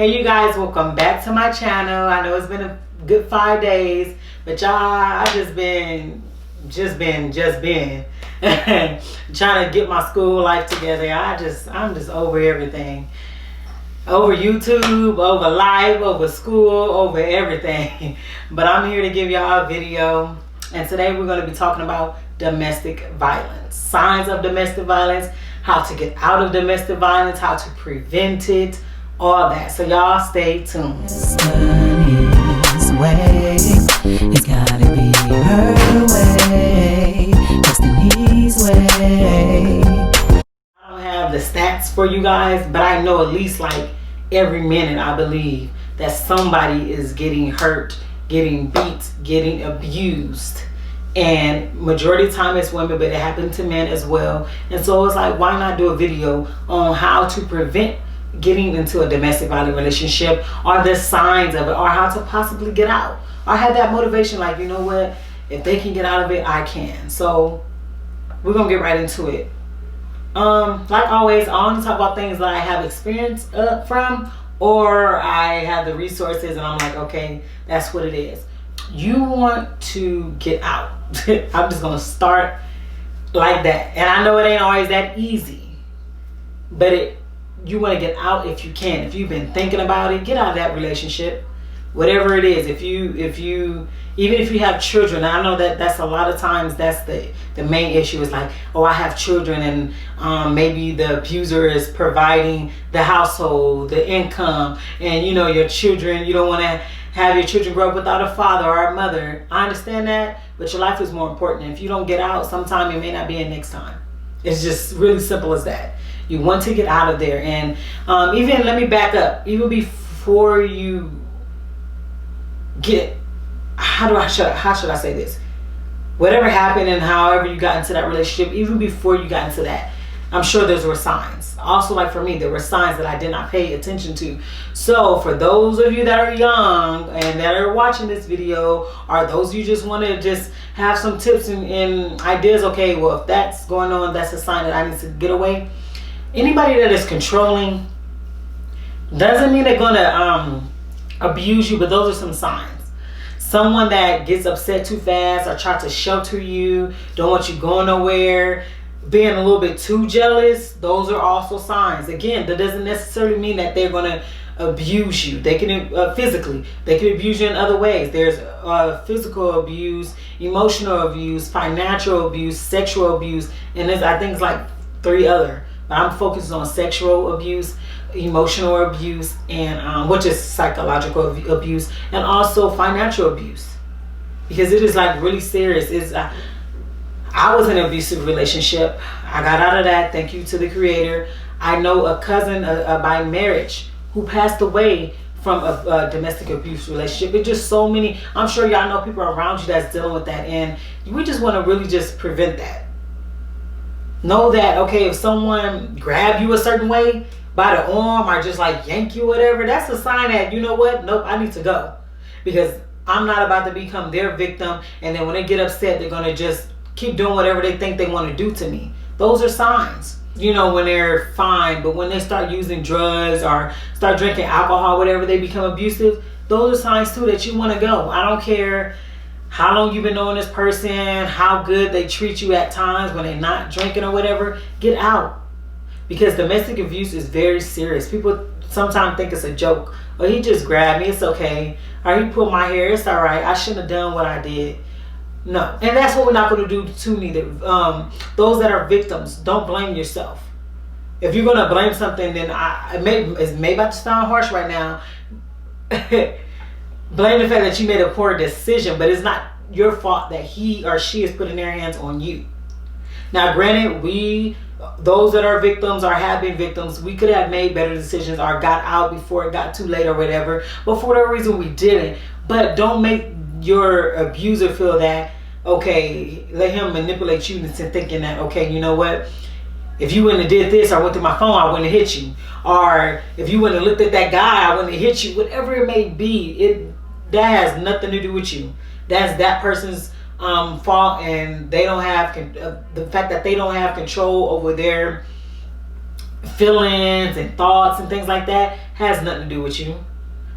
Hey you guys, welcome back to my channel. I know it's been a good 5 days, but y'all, I just been trying to get my school life together. I'm just over everything. Over YouTube, over life, over school, over everything. But I'm here to give y'all a video, and today we're going to be talking about domestic violence. Signs of domestic violence, how to get out of domestic violence, how to prevent it, all that. So y'all stay tuned. Deystany's way, it's gotta be her way. Deystany's way. I don't have the stats for you guys, but I know at least like every minute I believe that somebody is getting hurt, getting beat, getting abused. And majority of the time it's women, but it happened to men as well. And so it's like, why not do a video on how to prevent getting into a domestic violent relationship, or the signs of it, or how to possibly get out, or have that motivation, like, you know what, if they can get out of it, I can. So we're gonna get right into it. Like always, I only talk about things that I have experience from, or I have the resources and I'm like, okay, that's what it is. You want to get out. I'm just gonna start like that, and I know it ain't always that easy, but you want to get out if you can. If you've been thinking about it, get out of that relationship, whatever it is. Even if you have children, I know that's a lot of times that's the main issue, is like, oh, I have children, and maybe the abuser is providing the household, the income, and you know, your children, you don't want to have your children grow up without a father or a mother. I understand that, but your life is more important. If you don't get out, sometime it may not be in next time. It's just really simple as that. You want to get out of there. And even, let me back up, even before you get, how should I say this? Whatever happened and however you got into that relationship, even before you got into that, I'm sure there were signs. Also, like for me, there were signs that I did not pay attention to. So for those of you that are young and that are watching this video, or those of you just want to just have some tips and ideas, okay, well, if that's going on, that's a sign that I need to get away. Anybody that is controlling doesn't mean they're going to abuse you, but those are some signs. Someone that gets upset too fast, or try to shelter you, don't want you going nowhere, being a little bit too jealous, those are also signs. Again, that doesn't necessarily mean that they're going to abuse you. They can physically, they can abuse you in other ways. There's physical abuse, emotional abuse, financial abuse, sexual abuse, and there's, I think it's like 3 other. But I'm focused on sexual abuse, emotional abuse, and which is psychological abuse, and also financial abuse, because it is like really serious. I was in an abusive relationship. I got out of that, thank you to the Creator. I know a cousin by marriage who passed away from a domestic abuse relationship. It's just so many. I'm sure y'all know people around you that's dealing with that, and we just want to really just prevent that. Know that, okay, if someone grab you a certain way by the arm, or just like yank you, whatever, that's a sign that, you know what, nope, I need to go, because I'm not about to become their victim, and then when they get upset, they're going to just keep doing whatever they think they want to do to me. Those are signs, you know, when they're fine. But when they start using drugs or start drinking alcohol, whatever, they become abusive. Those are signs too that you want to go. I don't care how long you've been knowing this person, how good they treat you at times when they're not drinking or whatever. Get out, because domestic abuse is very serious. People sometimes think it's a joke. Oh, he just grabbed me, it's okay. Or he pulled my hair, it's all right. I shouldn't have done what I did. No, and that's what we're not going to do too neither. Those that are victims, don't blame yourself. If you're going to blame something, then it may about to sound harsh right now. Blame the fact that you made a poor decision, but it's not your fault that he or she is putting their hands on you. Now, granted, those that are victims or have been victims, we could have made better decisions or got out before it got too late or whatever, but for whatever reason we didn't. But don't make your abuser feel that, okay, let him manipulate you into thinking that, okay, you know what, if you wouldn't have did this or went through my phone, I wouldn't have hit you. Or if you wouldn't have looked at that guy, I wouldn't have hit you. Whatever it may be, that has nothing to do with you. That's that person's fault, and they don't have the fact that they don't have control over their feelings and thoughts and things like that has nothing to do with you.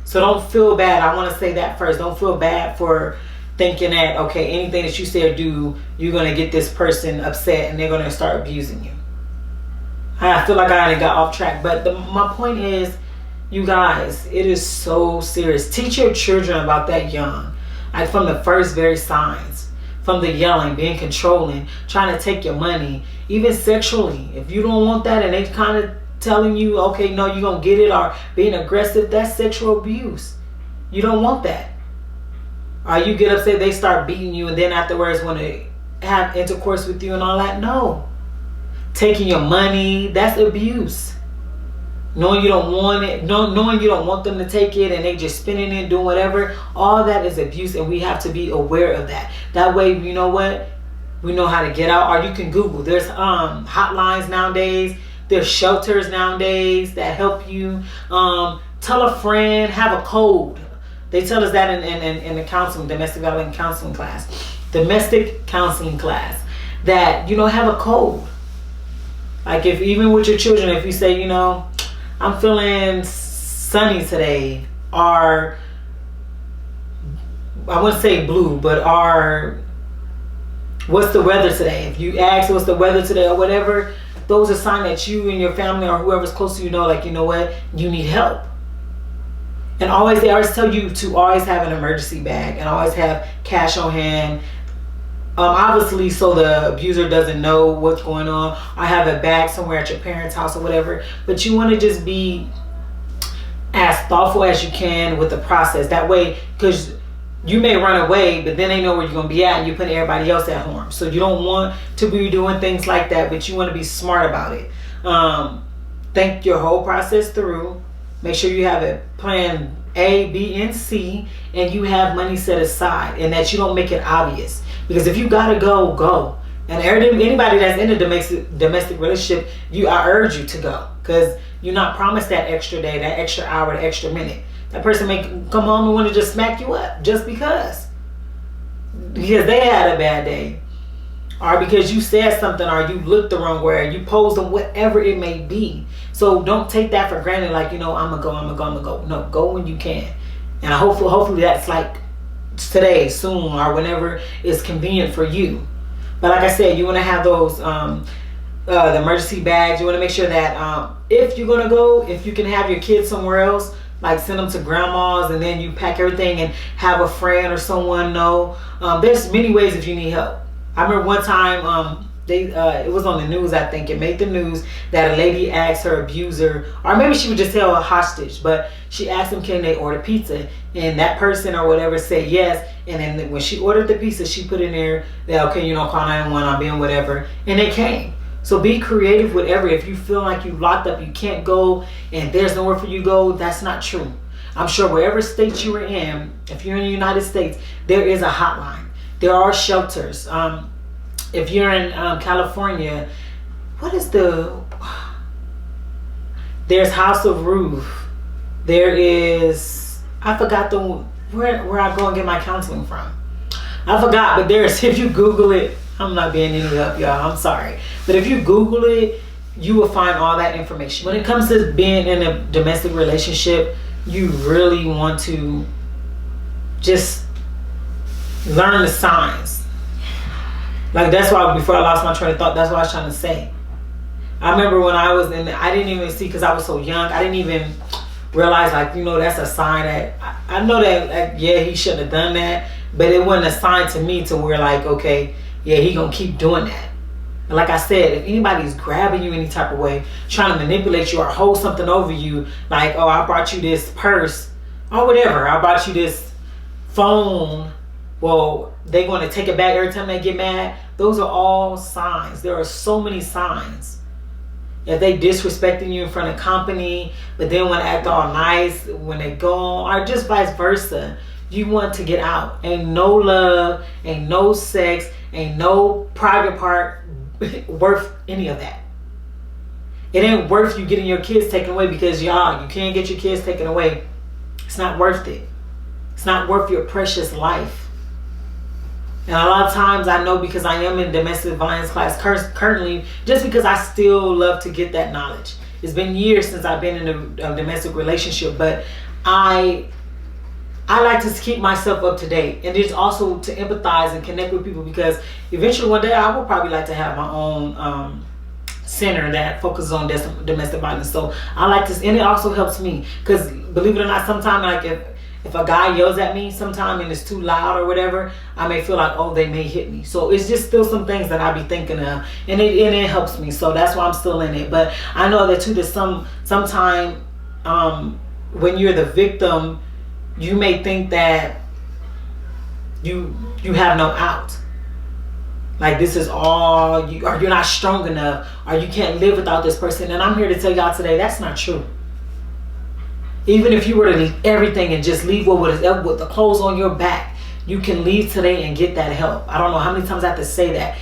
So don't feel bad. I want to say that first. Don't feel bad for thinking that, okay, anything that you say or do, you're going to get this person upset and they're going to start abusing you. I feel like I already got off track. But my point is, you guys, it is so serious. Teach your children about that young. Like from the first very signs. From the yelling, being controlling, trying to take your money. Even sexually. If you don't want that and they kind of telling you, okay, no, you're going to get it, or being aggressive, that's sexual abuse. You don't want that. Or you get upset, they start beating you, and then afterwards want to have intercourse with you and all that. No. Taking your money, that's abuse. Knowing you don't want it, knowing you don't want them to take it, and they just spending it, doing whatever, all that is abuse, and we have to be aware of that. That way, you know what? We know how to get out. Or you can Google. There's hotlines nowadays. There's shelters nowadays that help you. Tell a friend, have a code. They tell us that in the counseling, domestic violence counseling class. Domestic counseling class. That, you know, have a code. Like if even with your children, if you say, you know, I'm feeling sunny today, or I wouldn't say blue, but what's the weather today? If you ask what's the weather today or whatever, those are signs that you and your family or whoever's close to you know, like, you know what, you need help. And they always tell you to always have an emergency bag and always have cash on hand. Obviously, so the abuser doesn't know what's going on. I have a bag somewhere at your parents' house or whatever. But you want to just be as thoughtful as you can with the process. That way, because you may run away, but then they know where you're going to be at, and you put everybody else at harm. So you don't want to be doing things like that, but you want to be smart about it. Think your whole process through. Make sure you have a plan A, B, and C, and you have money set aside, and that you don't make it obvious. Because if you gotta go, go. And anybody that's in a domestic relationship, I urge you to go, because you're not promised that extra day, that extra hour, that extra minute. That person may come home and want to just smack you up just because they had a bad day, or because you said something, or you looked the wrong way, or you posed them, whatever it may be. So don't take that for granted. Like, you know, I'm gonna go. No, go when you can. And hopefully that's like today, soon, or whenever it's convenient for you. But like I said, you want to have those the emergency bags. You want to make sure that if you're gonna go, if you can have your kids somewhere else, like send them to grandma's, and then you pack everything and have a friend or someone know. There's many ways if you need help. I remember one time it was on the news, I think it made the news, that a lady asked her abuser, or maybe she would just tell a hostage, but she asked them, can they order pizza? And that person or whatever said yes. And then when she ordered the pizza, she put in there that, okay, you know, call 911, I'm being whatever, and they came. So be creative with if you feel like you locked up, you can't go, and there's nowhere for you to go, that's not true. I'm sure wherever state you are in, if you're in the United States, there is a hotline. There are shelters. If you're in California, there's House of Roof. There is, I forgot where I go and get my counseling from. I forgot, but if you Google it, I'm not being any help, y'all, I'm sorry. But if you Google it, you will find all that information. When it comes to being in a domestic relationship, you really want to just learn the signs. Like, that's why before I lost my train of thought, that's what I was trying to say. I remember when I was I didn't even see, because I was so young, I didn't even realize, like, you know, that's a sign that, I know that, like, yeah, he shouldn't have done that, but it wasn't a sign to me to where, like, okay, yeah, he gonna keep doing that. And like I said, if anybody's grabbing you any type of way, trying to manipulate you or hold something over you, like, oh, I brought you this purse, or whatever, I brought you this phone, well, they're going to take it back every time they get mad. Those are all signs. There are so many signs. If they disrespecting you in front of company, but then want to act all nice when they go on, or just vice versa, you want to get out. Ain't no love, ain't no sex, ain't no private part worth any of that. It ain't worth you getting your kids taken away, because y'all, you can't get your kids taken away. It's not worth it. It's not worth your precious life. And a lot of times, I know, because I am in domestic violence class currently, just because I still love to get that knowledge. It's been years since I've been in a domestic relationship, but I like to keep myself up to date, and it's also to empathize and connect with people, because eventually one day I will probably like to have my own center that focuses on domestic violence. So I like this, and it also helps me, because believe it or not, sometimes like if a guy yells at me sometime and it's too loud or whatever, I may feel like, oh, they may hit me. So it's just still some things that I be thinking of, and it helps me. So that's why I'm still in it. But I know that too, that sometime when you're the victim, you may think that you have no out. Like this is all you, or you're not strong enough, or you can't live without this person. And I'm here to tell y'all today, that's not true. Even if you were to leave everything and just leave with the clothes on your back, you can leave today and get that help. I don't know how many times I have to say that.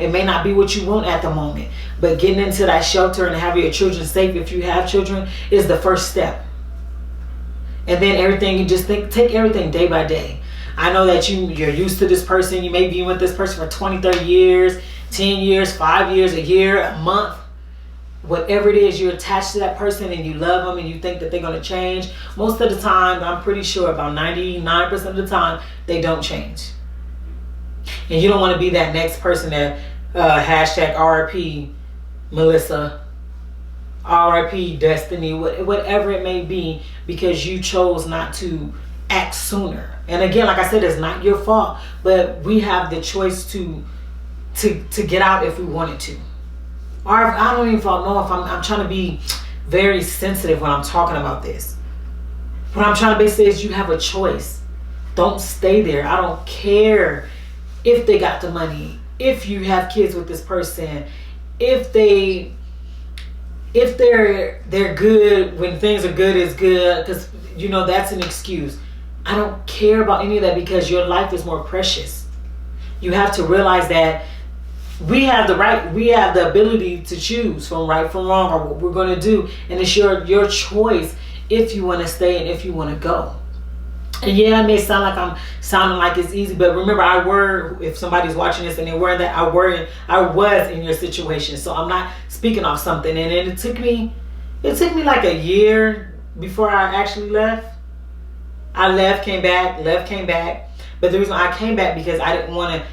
It may not be what you want at the moment, but getting into that shelter and having your children safe, if you have children, is the first step. And then everything, you just take everything day by day. I know that you're used to this person. You may be with this person for 20, 30 years, 10 years, 5 years, a year, a month. Whatever it is, you're attached to that person and you love them and you think that they're going to change. Most of the time, I'm pretty sure about 99% of the time, they don't change. And you don't want to be that next person that hashtag RIP Melissa, RIP Deystany, whatever it may be, because you chose not to act sooner. And again, like I said, it's not your fault, but we have the choice to get out if we wanted to. Or if, I don't even know if I'm trying to be very sensitive when I'm talking about this. What I'm trying to basically say is you have a choice. Don't stay there. I don't care if they got the money, if you have kids with this person, if they're good when things are good is good, because you know that's an excuse. I don't care about any of that, because your life is more precious. You have to realize that we have the ability to choose from right from wrong, or what we're going to do, and it's your choice if you want to stay and if you want to go. And yeah, it may sound like I'm sounding like it's easy, but remember, if somebody's watching this and they're worried, that I was in your situation, so I'm not speaking off something. And it took me like a year before I actually left. I left, came back, but the reason I came back because I didn't want to.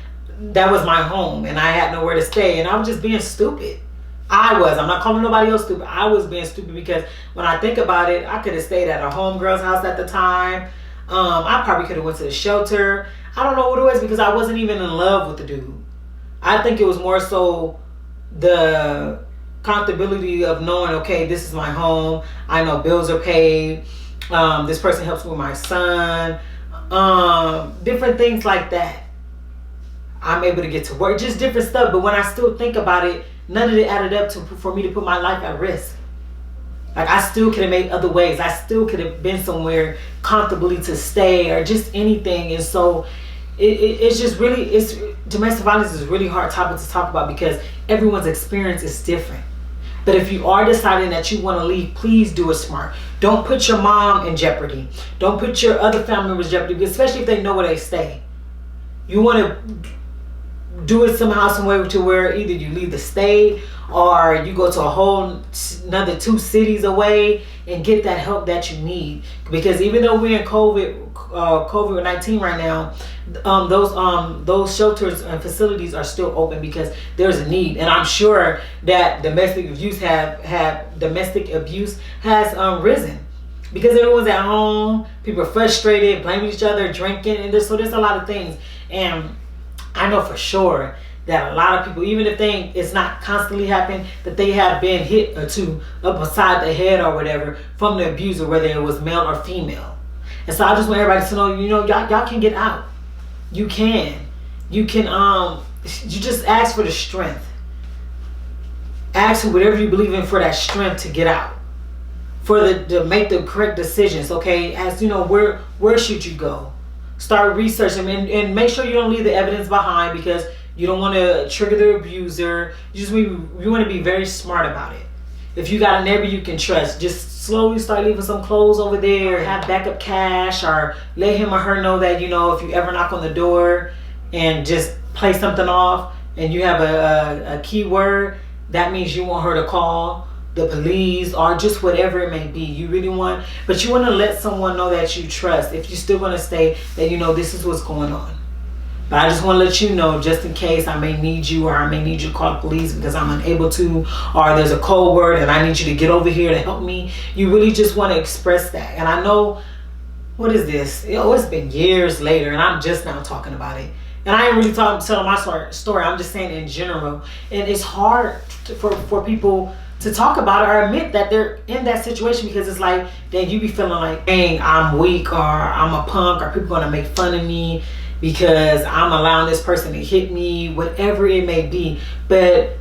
That was my home and I had nowhere to stay, and I was just being stupid. I'm not calling nobody else stupid. I was being stupid, because when I think about it, I could have stayed at a homegirl's house at the time. I probably could have went to the shelter. I don't know what it was, because I wasn't even in love with the dude. I think it was more so the comfortability of knowing, okay, this is my home. I know bills are paid. This person helps with my son. Different things like that. I'm able to get to work, just different stuff. But when I still think about it, none of it added up for me to put my life at risk. Like, I still could have made other ways. I still could have been somewhere comfortably to stay, or just anything. And so it's just really, domestic violence is a really hard topic to talk about, because everyone's experience is different. But if you are deciding that you want to leave, please do it smart. Don't put your mom in jeopardy. Don't put your other family members in jeopardy, especially if they know where they stay. You want to do it somehow, some way, to where either you leave the state or you go to a whole another 2 cities away and get that help that you need. Because even though we're in COVID-19 right now, those shelters and facilities are still open, because there's a need. And I'm sure that domestic abuse has risen, because everyone's at home, people are frustrated, blaming each other, drinking, and there's a lot of things. And I know for sure that a lot of people, even if it's not constantly happening, that they have been hit or two up beside the head or whatever from the abuser, whether it was male or female. And so I just want everybody to know, y'all can get out. You can. You just ask for the strength. Ask for whatever you believe in for that strength to get out. To make the correct decisions, okay? As where should you go? Start researching, and make sure you don't leave the evidence behind, because you don't want to trigger the abuser. You want to be very smart about it. If you got a neighbor you can trust, just slowly start leaving some clothes over there. Have backup cash, or let him or her know that, if you ever knock on the door and just play something off and you have a keyword, that means you want her to call. the police, or just whatever it may be. You really want, but you want to let someone know that you trust. If you're still going to stay, that you know this is what's going on. But I just want to let you know, just in case I may need you, or I may need you to call the police because I'm unable to, or there's a code word and I need you to get over here to help me. You really just want to express that. And I know, what is this? It's been years later and I'm just now talking about it. And I ain't really telling my story. I'm just saying in general. And it's hard for people to talk about it or admit that they're in that situation, because it's like, then you be feeling like, dang, I'm weak, or I'm a punk, or people gonna make fun of me because I'm allowing this person to hit me, whatever it may be. But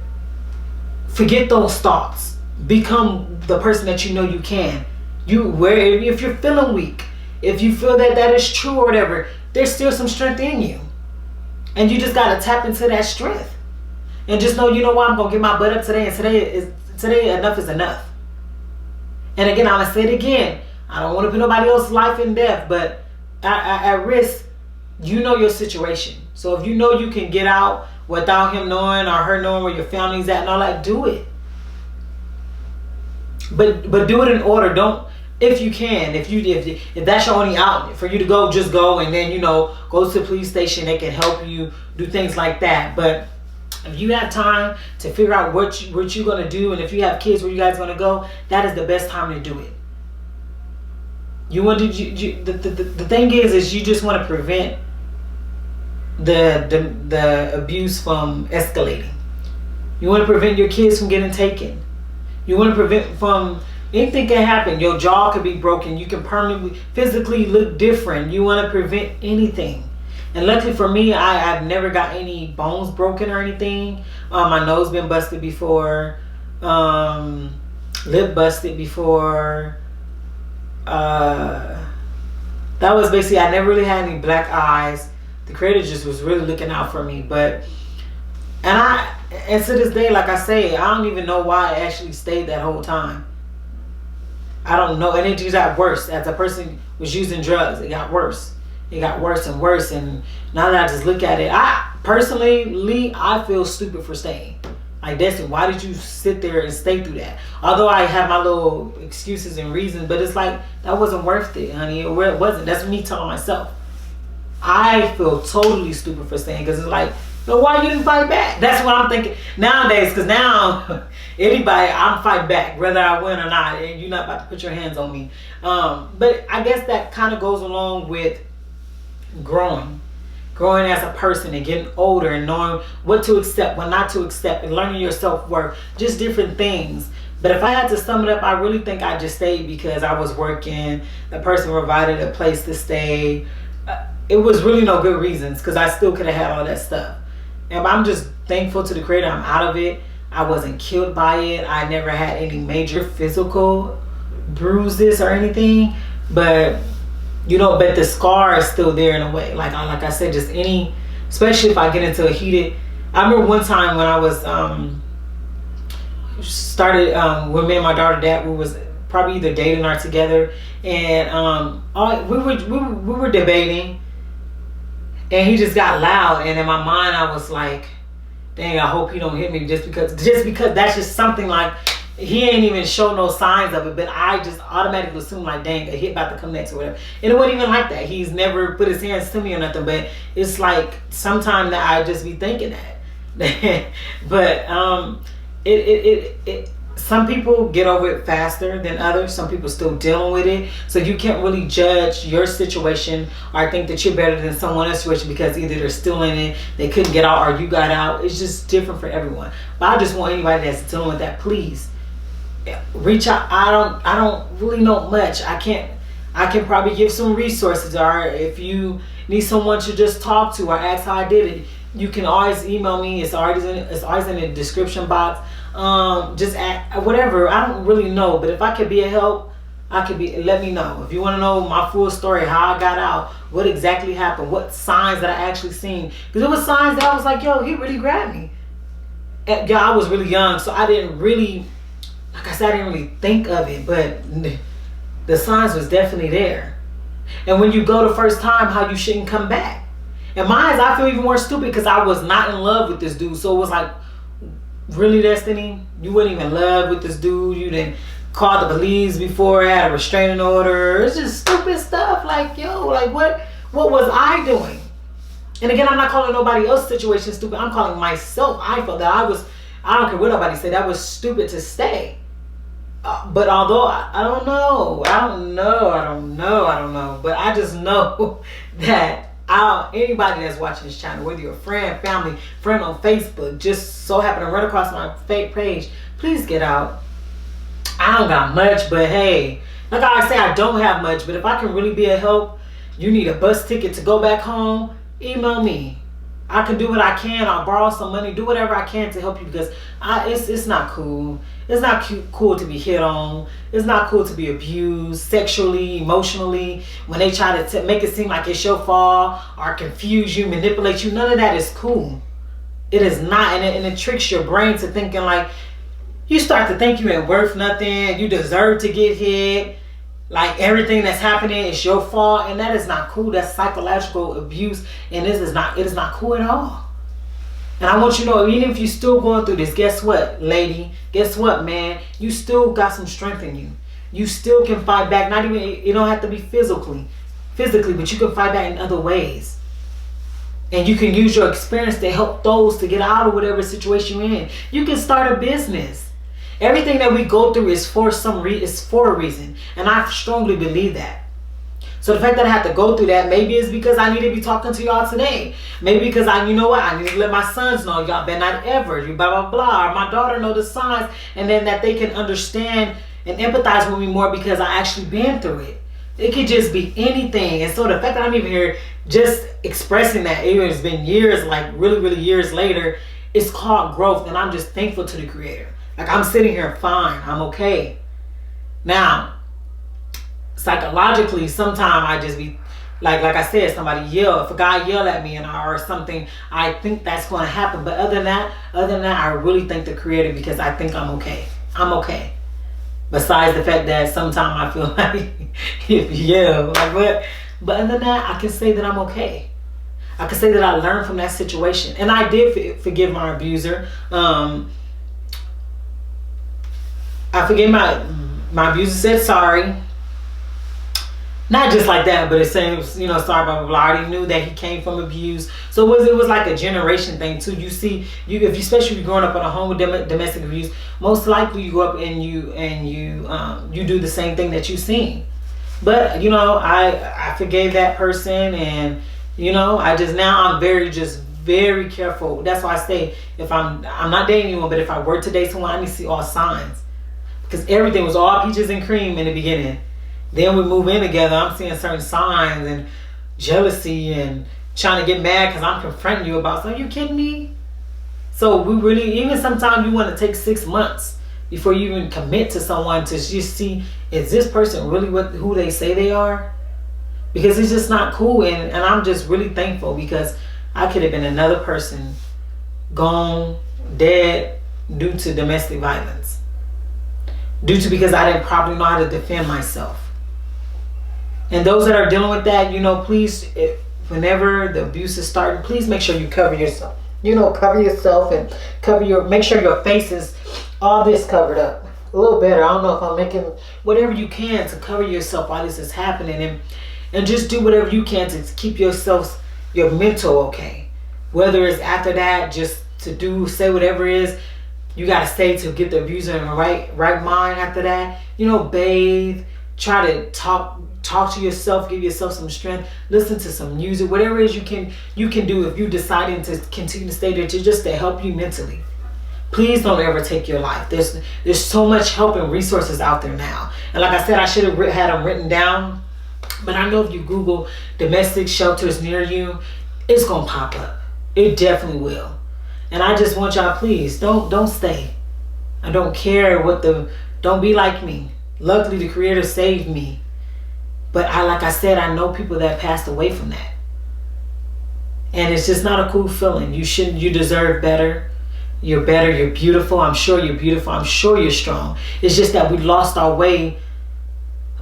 forget those thoughts. Become the person that you know you can. If you're feeling weak, if you feel that is true or whatever, there's still some strength in you. And you just gotta tap into that strength. And just know, you know what, I'm gonna get my butt up today, and today enough is enough. And again, I'm gonna say it again. I don't want to put nobody else's life in death, but at risk, you know your situation. So if you know you can get out without him knowing or her knowing where your family's at and all that, do it. But do it in order. Don't, if you can, if that's your only out for you to go, just go, and then, you know, go to the police station. They can help you do things like that. But if you have time to figure out what you're gonna do, and if you have kids where you guys gonna go, that is the best time to do it. You want to the thing is you just want to prevent the abuse from escalating. You want to prevent your kids from getting taken. You want to prevent from anything can happen. Your jaw could be broken. You can permanently physically look different. You want to prevent anything. And luckily for me, I've never got any bones broken or anything. My nose been busted before. Lip busted before. That was basically, I never really had any black eyes. The creator just was really looking out for me. And to this day, like I say, I don't even know why I actually stayed that whole time. I don't know. And it just got worse. As a person was using drugs, it got worse. It got worse and worse. And now that I just look at it, I feel stupid for staying. Like, Deystany, why did you sit there and stay through that? Although I have my little excuses and reasons, but it's like, that wasn't worth it, honey. It wasn't. That's me telling myself. I feel totally stupid for staying, because it's like, so why you didn't fight back? That's what I'm thinking nowadays, because now anybody, I'm fight back, whether I win or not, and you're not about to put your hands on me. But I guess that kind of goes along with growing as a person and getting older and knowing what to accept, what not to accept, and learning your self-worth, just different things. But if I had to sum it up, I really think I just stayed because I was working. The person provided a place to stay. It was really no good reasons, because I still could have had all that stuff. And I'm just thankful to the creator I'm out of it. I wasn't killed by it. I never had any major physical bruises or anything. But you know, but the scar is still there in a way. Like I said, just especially if I get into a heated. I remember one time when I was started with me and my daughter, dad, we was probably either dating or together, and we were debating, and he just got loud, and in my mind I was like, dang, I hope he don't hit me, just because that's just something like. He ain't even show no signs of it, but I just automatically assume like, dang, a hit about to come next or whatever. And it wasn't even like that. He's never put his hands to me or nothing, but it's like sometimes that I just be thinking that. But some people get over it faster than others. Some people still dealing with it. So you can't really judge your situation or think that you're better than someone else's situation because either they're still in it, they couldn't get out, or you got out. It's just different for everyone. But I just want anybody that's dealing with that, please reach out. I don't really know much. I can probably give some resources, or if you need someone to just talk to or ask how I did it, you can always email me. It's always in the description box. Just whatever. I don't really know, but if I could be a help, let me know. If you want to know my full story, how I got out, what exactly happened, what signs that I actually seen, because it was signs that I was like, yo, he really grabbed me. And, yeah, I was really young, so I didn't really, like I said, I didn't really think of it, but the signs was definitely there. And when you go the first time, how you shouldn't come back. In my eyes, I feel even more stupid because I was not in love with this dude. So it was like, Really, Destiny? You wouldn't even love with this dude. You didn't call the police before, had a restraining order. It's just stupid stuff. Like, yo, like what was I doing? And again, I'm not calling nobody else's situation stupid. I'm calling myself. I felt that I don't care what nobody said, that was stupid to stay. But although I don't know. But I just know that anybody that's watching this channel, whether you're a friend, family, friend on Facebook, just so happen to run across my fake page, please get out. I don't got much, but hey, like I say, I don't have much, but if I can really be a help, you need a bus ticket to go back home, email me. I can do what I can. I'll borrow some money, do whatever I can to help you, because it's not cool. It's not cool to be hit on. It's not cool to be abused sexually, emotionally. When they try to make it seem like it's your fault or confuse you, manipulate you, none of that is cool. It is not, and it tricks your brain to thinking like, you start to think you ain't worth nothing, you deserve to get hit, like everything that's happening is your fault, and that is not cool. That's psychological abuse, and it is not cool at all. And I want you to know, even if you're still going through this, guess what, lady? Guess what, man? You still got some strength in you. You still can fight back. Not even, it don't have to be physically, but you can fight back in other ways. And you can use your experience to help those to get out of whatever situation you're in. You can start a business. Everything that we go through is for a reason. And I strongly believe that. So the fact that I had to go through that, maybe it's because I need to be talking to y'all today. Maybe because you know what, I need to let my sons know, y'all better not ever, you blah, blah, blah. Or my daughter know the signs, and then that they can understand and empathize with me more because I actually been through it. It could just be anything. And so the fact that I'm even here just expressing that, even it's been years, like really, really years later, it's called growth. And I'm just thankful to the Creator. Like, I'm sitting here fine. I'm okay. Now, psychologically, sometimes I just be like I said, somebody yell. If a guy yell at me or something, I think that's going to happen. But other than that, I really thank the Creator because I think I'm okay. I'm okay. Besides the fact that sometimes I feel like if you yell, like what? But other than that, I can say that I'm okay. I can say that I learned from that situation, and I did forgive my abuser. I forgave my abuser. Said sorry. Not just like that, but it's saying, sorry, blah, blah, blah. I already knew that he came from abuse. So it was like a generation thing too. You see, especially if you're growing up in a home with domestic abuse, most likely you grow up and you do the same thing that you've seen. But I forgave that person, and I'm very careful. That's why I say, if I'm not dating anyone, but if I were to date someone, I need to see all signs, because everything was all peaches and cream in the beginning. Then we move in together, I'm seeing certain signs and jealousy and trying to get mad because I'm confronting you about something. Are you kidding me? So we really, even sometimes you want to take 6 months before you even commit to someone to just see, is this person really who they say they are? Because it's just not cool. And I'm just really thankful, because I could have been another person, gone, dead, due to domestic violence. Because I didn't probably know how to defend myself. And those that are dealing with that, please, whenever the abuse is starting, please make sure you cover yourself. Cover yourself and make sure your face is all this covered up. A little better. I don't know if I'm making whatever you can to cover yourself while this is happening, and just do whatever you can to keep your mental okay. Whether it's after that, just to say whatever it is you got to say to get the abuser in the right mind after that. Bathe, try to talk to yourself, give yourself some strength, listen to some music, whatever it is you can do if you're deciding to continue to stay there, just to help you mentally. Please don't ever take your life. There's so much help and resources out there now. And like I said, I should have had them written down, but I know if you Google domestic shelters near you, it's gonna pop up. It definitely will. And I just want y'all, please don't stay. I don't care don't be like me. Luckily, the Creator saved me. But like I said, I know people that passed away from that. And it's just not a cool feeling. You deserve better. You're better, you're beautiful. I'm sure you're beautiful. I'm sure you're strong. It's just that we lost our way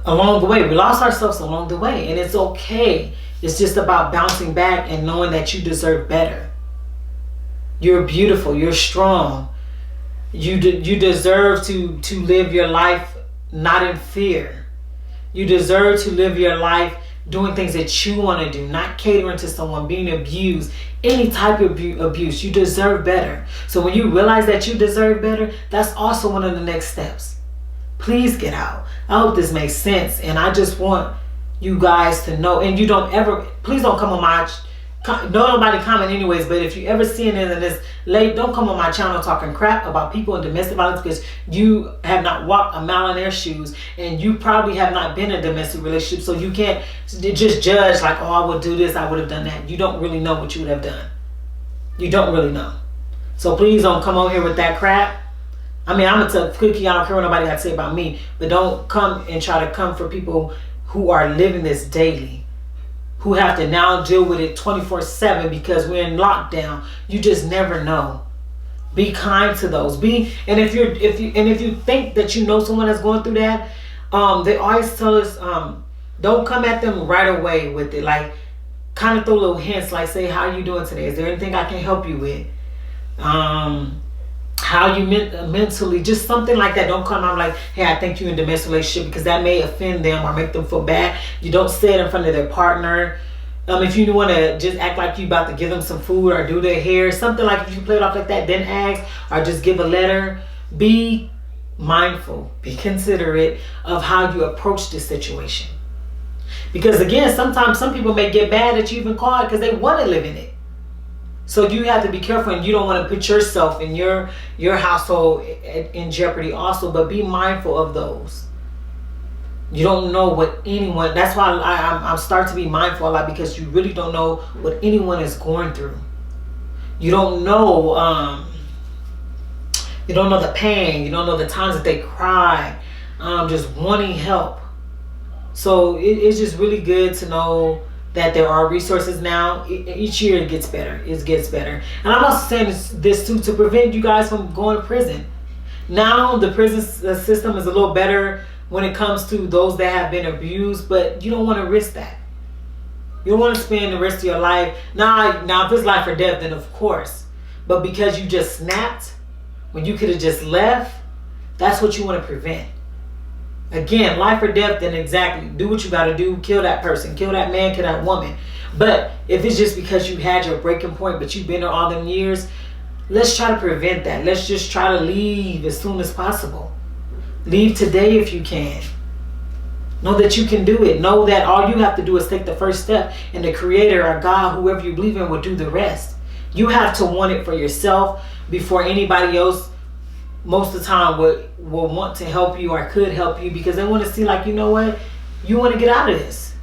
along the way. We lost ourselves along the way. And it's okay. It's just about bouncing back and knowing that you deserve better. You're beautiful. You're strong. You deserve to live your life not in fear. You deserve to live your life doing things that you want to do, not catering to someone, being abused, any type of abuse. You deserve better. So when you realize that you deserve better, that's also one of the next steps. Please get out. I hope this makes sense. And I just want you guys to know, and you don't ever, please don't come on my, don't nobody comment anyways, but if you ever see it in this late, don't come on my channel talking crap about people in domestic violence, because you have not walked a mile in their shoes, and you probably have not been in a domestic relationship, so you can't just judge like, oh, I would do this, I would have done that. You don't really know what you would have done. You don't really know. So please don't come on here with that crap. I mean, I'm a tough cookie. I don't care what nobody got to say about me, but don't come and try to come for people who are living this daily, who have to now deal with it 24/7 because we're in lockdown. You just never know. Be kind to those. And if you think that you know someone that's going through that, they always tell us, don't come at them right away with it. Like, kind of throw little hints, like, say, how you doing today? Is there anything I can help you with? How you mentally, just something like that. Don't come out like, hey, I think you're in a domestic relationship, because that may offend them or make them feel bad. You don't say it in front of their partner. If you want to just act like you about to give them some food or do their hair, something like, if you play it off like that, then ask, or just give a letter. Be mindful, be considerate of how you approach this situation. Because again, sometimes some people may get mad that you even called because they want to live in it. So you have to be careful, and you don't want to put yourself and your household in jeopardy also, but be mindful of those. You don't know what anyone, that's why I'm starting to be mindful a lot, because you really don't know what anyone is going through. You don't know, the pain. You don't know the times that they cry, just wanting help. So it's just really good to know that there are resources now. Each year it gets better. It gets better. And I'm also saying this too, to prevent you guys from going to prison. Now the prison system is a little better when it comes to those that have been abused, but you don't want to risk that. You don't want to spend the rest of your life. Now if it's life or death, then of course. But because you just snapped when you could have just left, that's what you want to prevent. Again, life or death, then exactly. Do what you got to do. Kill that person. Kill that man. Kill that woman. But if it's just because you had your breaking point, but you've been there all them years, let's try to prevent that. Let's just try to leave as soon as possible. Leave today if you can. Know that you can do it. Know that all you have to do is take the first step, and the Creator or God, whoever you believe in, will do the rest. You have to want it for yourself before anybody else, most of the time, will want to help you or could help you, because they want to see, like, you know what, you want to get out of this.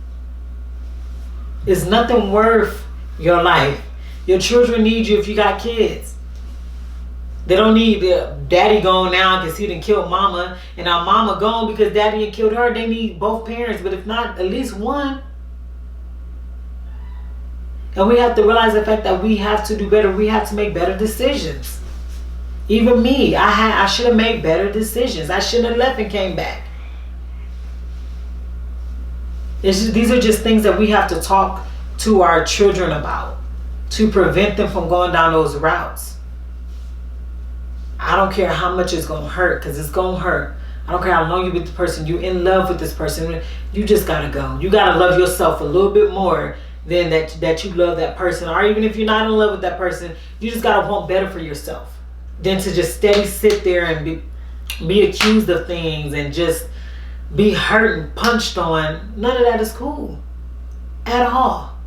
It's nothing worth your life. Your children need you if you got kids. They don't need the daddy gone now because he done killed mama, and now mama gone because daddy had killed her. They need both parents, but if not, at least one. And we have to realize the fact that we have to do better. We have to make better decisions. Even me, I should have made better decisions. I shouldn't have left and came back. These are just things that we have to talk to our children about to prevent them from going down those routes. I don't care how much it's going to hurt, because it's going to hurt. I don't care how long you're with the person. You're in love with this person. You just got to go. You got to love yourself a little bit more than that you love that person. Or even if you're not in love with that person, you just got to want better for yourself than to just steady sit there and be accused of things and just be hurt and punched on. None of that is cool at all.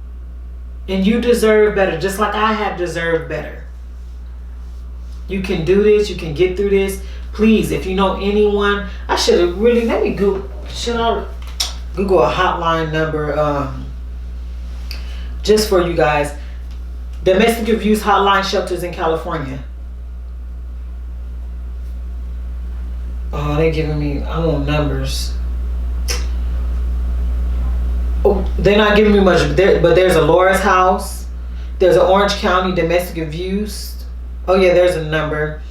And you deserve better, just like I have deserved better. You can do this. You can get through this. Please, if you know anyone, I should have really, let me Google, should I Google a hotline number just for you guys. Domestic abuse hotline shelters in California. Oh, they giving me, I want numbers. Oh, they're not giving me much, but there's a Laura's House. There's an Orange County domestic abuse. Oh yeah, there's a number.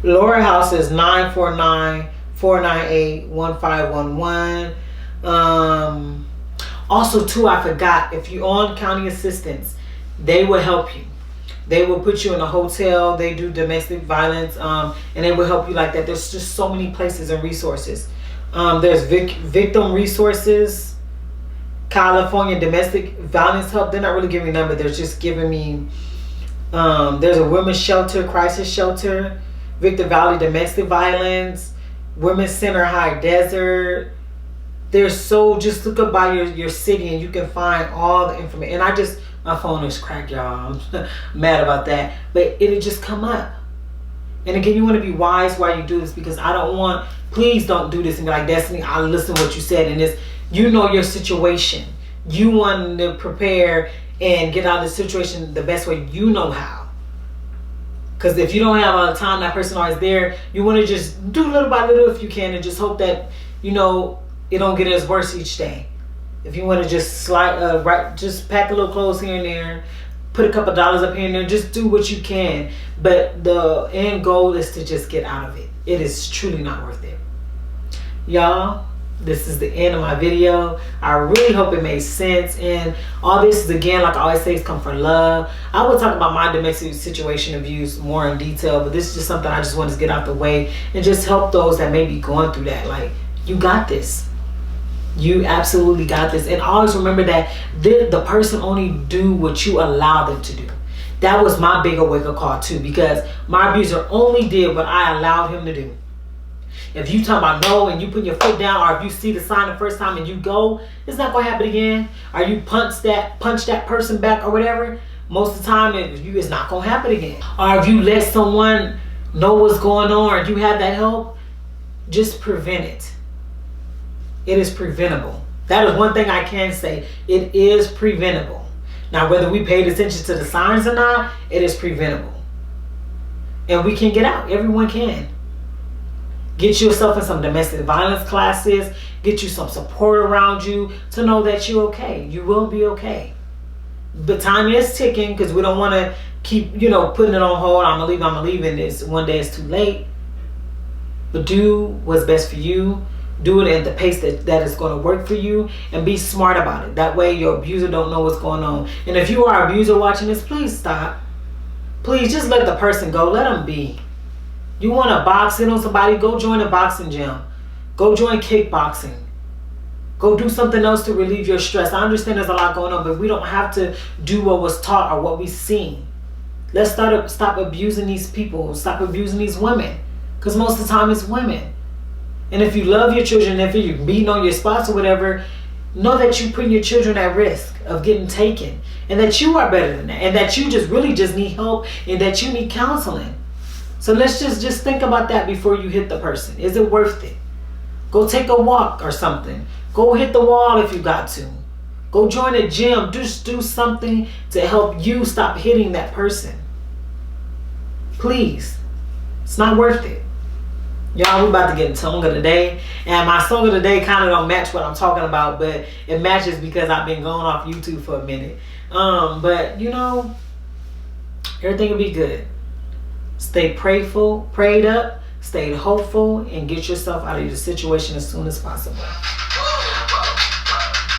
Laura House is 949-498-1511. Also too, I forgot, if you're on county assistance, they will help you. They will put you in a hotel. They do domestic violence, and they will help you like that. There's just so many places and resources. There's victim resources, California domestic violence help. They're not really giving me a number. They're just giving me, there's a women's shelter, crisis shelter, Victor Valley domestic violence, Women's Center High Desert. There's so, just look up by your city and you can find all the information. And my phone is cracked, y'all. I'm mad about that. But it'll just come up. And again, you want to be wise while you do this, because I don't want, please don't do this and be like, Deystany, I listen to what you said, and this, you know your situation. You want to prepare and get out of the situation the best way you know how. Because if you don't have all the time, that person always there, you want to just do little by little if you can, and just hope that, you know, it don't get as worse each day. If you want to just just pack a little clothes here and there, put a couple dollars up here and there, just do what you can. But the end goal is to just get out of it. It is truly not worth it. Y'all, this is the end of my video. I really hope it made sense. And all this is, again, like I always say, is come from love. I will talk about my domestic situation abuse more in detail, but this is just something I just wanted to get out the way and just help those that may be going through that. Like, you got this. You absolutely got this. And always remember that the person only do what you allow them to do. That was my bigger wake-up call too, because my abuser only did what I allowed him to do. If you talk about no and you put your foot down, or if you see the sign the first time and you go, it's not going to happen again. Or you punch that person back or whatever, most of the time it's not going to happen again. Or if you let someone know what's going on, or you have that help, just prevent it. It is preventable. That is one thing I can say. It is preventable. Now, whether we paid attention to the signs or not, it is preventable. And we can get out. Everyone can. Get yourself in some domestic violence classes. Get you some support around you to know that you're okay. You will be okay. But time is ticking, because we don't want to keep, putting it on hold. I'm going to leave, and this one day it's too late. But do what's best for you. Do it at the pace that is going to work for you, and be smart about it. That way your abuser don't know what's going on. And if you are an abuser watching this, please stop. Please just let the person go. Let them be. You want to box in on somebody, go join a boxing gym. Go join kickboxing. Go do something else to relieve your stress. I understand there's a lot going on, but we don't have to do what was taught or what we've seen. Let's stop abusing these people. Stop abusing these women. Because most of the time it's women. And if you love your children, if you're beating on your spouse or whatever, know that you're putting your children at risk of getting taken. And that you are better than that. And that you really just need help, and that you need counseling. So let's just think about that before you hit the person. Is it worth it? Go take a walk or something. Go hit the wall if you got to. Go join a gym. Just do something to help you stop hitting that person. Please. It's not worth it. Y'all, we're about to get into song of the day. And my song of the day kind of don't match what I'm talking about, but it matches because I've been going off YouTube for a minute. But, everything will be good. Stay prayed up, stay hopeful, and get yourself out of your situation as soon as possible.